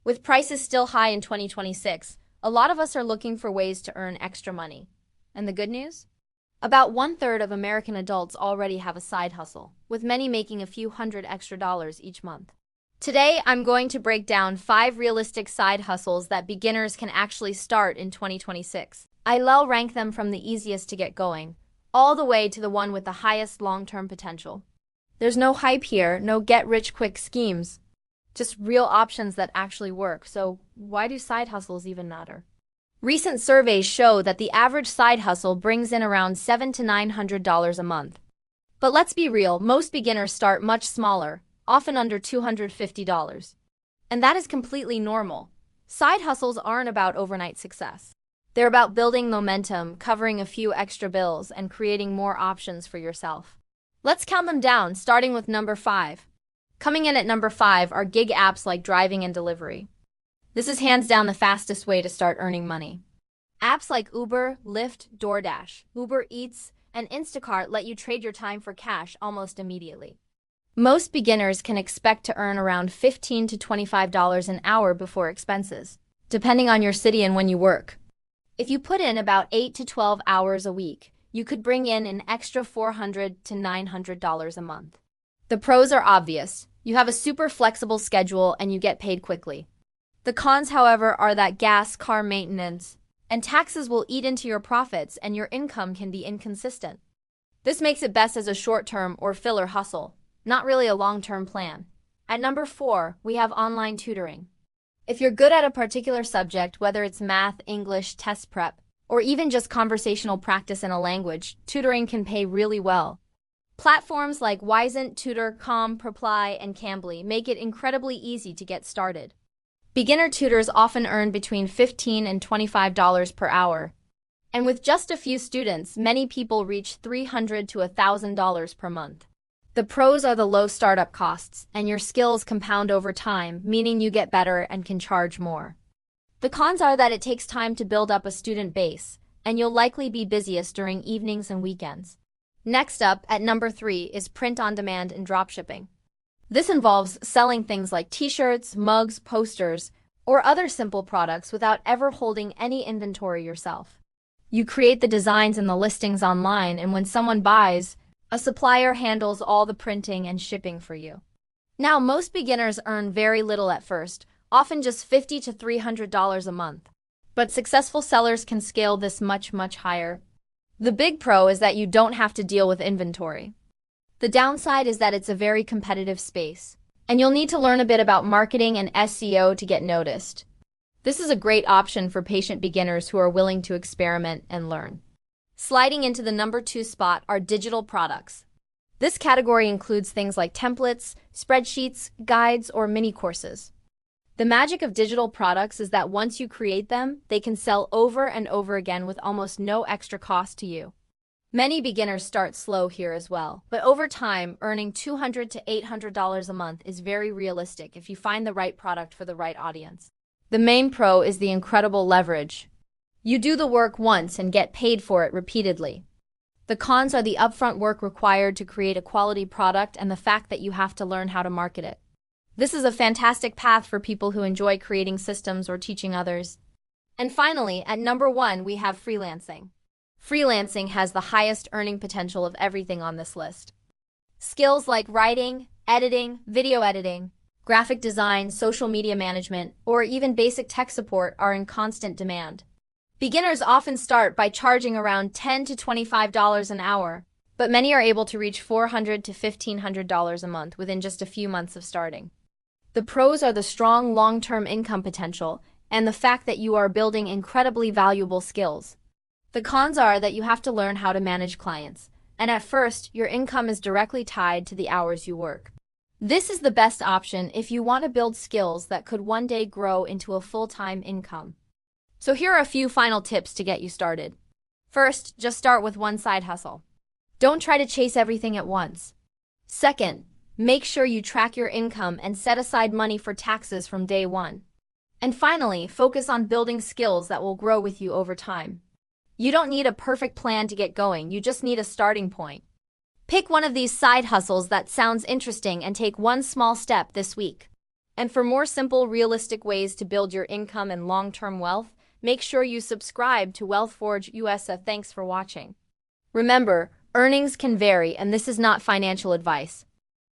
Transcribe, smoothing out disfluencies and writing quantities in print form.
With prices still high in 2026, a lot of us are looking for ways to earn extra money. And the good news? About one-third of American adults already have a side hustle, with many making a few hundred extra dollars each month. Today, I'm going to break down 5 realistic side hustles that beginners can actually start in 2026. I'll rank them from the easiest to get going, all the way to the one with the highest long-term potential. There's no hype here, no get-rich-quick schemes. Just real options that actually work. So why do side hustles even matter? Recent surveys show that the average side hustle brings in around $700 to $900 a month. But let's be real, most beginners start much smaller, often under $250. And that is completely normal. Side hustles aren't about overnight success. They're about building momentum, covering a few extra bills, and creating more options for yourself. Let's count them down, starting with number 5. Coming in at number 5 are gig apps like driving and delivery. This is hands down the fastest way to start earning money. Apps like Uber, Lyft, DoorDash, Uber Eats, and Instacart let you trade your time for cash almost immediately. Most beginners can expect to earn around $15 to $25 an hour before expenses, depending on your city and when you work. If you put in about 8 to 12 hours a week, you could bring in an extra $400 to $900 a month. The pros are obvious. You have a super flexible schedule and you get paid quickly. The cons, however, are that gas, car maintenance, and taxes will eat into your profits and your income can be inconsistent. This makes it best as a short-term or filler hustle, not really a long-term plan. At number 4, we have online tutoring. If you're good at a particular subject, whether it's math, English, test prep, or even just conversational practice in a language, tutoring can pay really well. Platforms like Wisent, Tutor.com, Proply, and Cambly make it incredibly easy to get started. Beginner tutors often earn between $15 and $25 per hour. And with just a few students, many people reach $300 to $1,000 per month. The pros are the low startup costs, and your skills compound over time, meaning you get better and can charge more. The cons are that it takes time to build up a student base, and you'll likely be busiest during evenings and weekends. Next up, at number 3, is print-on-demand and dropshipping. This involves selling things like t-shirts, mugs, posters, or other simple products without ever holding any inventory yourself. You create the designs and the listings online, and when someone buys, a supplier handles all the printing and shipping for you. Now, most beginners earn very little at first, often just $50 to $300 a month. But successful sellers can scale this much higher. The big pro is that you don't have to deal with inventory. The downside is that it's a very competitive space, and you'll need to learn a bit about marketing and SEO to get noticed. This is a great option for patient beginners who are willing to experiment and learn. Sliding into the number 2 spot are digital products. This category includes things like templates, spreadsheets, guides, or mini courses. The magic of digital products is that once you create them, they can sell over and over again with almost no extra cost to you. Many beginners start slow here as well, but over time, earning $200 to $800 a month is very realistic if you find the right product for the right audience. The main pro is the incredible leverage. You do the work once and get paid for it repeatedly. The cons are the upfront work required to create a quality product and the fact that you have to learn how to market it. This is a fantastic path for people who enjoy creating systems or teaching others. And finally, at number 1, we have freelancing. Freelancing has the highest earning potential of everything on this list. Skills like writing, editing, video editing, graphic design, social media management, or even basic tech support are in constant demand. Beginners often start by charging around $10 to $25 an hour, but many are able to reach $400 to $1,500 a month within just a few months of starting. The pros are the strong long-term income potential and the fact that you are building incredibly valuable skills. The cons are that you have to learn how to manage clients, and at first, your income is directly tied to the hours you work. This is the best option if you want to build skills that could one day grow into a full-time income. So here are a few final tips to get you started. First, just start with one side hustle. Don't try to chase everything at once. Second, make sure you track your income and set aside money for taxes from day one. And finally, focus on building skills that will grow with you over time. You don't need a perfect plan to get going, you just need a starting point. Pick one of these side hustles that sounds interesting and take one small step this week. And for more simple, realistic ways to build your income and long-term wealth, make sure you subscribe to WealthForge USA. Thanks for watching. Remember, earnings can vary, and this is not financial advice.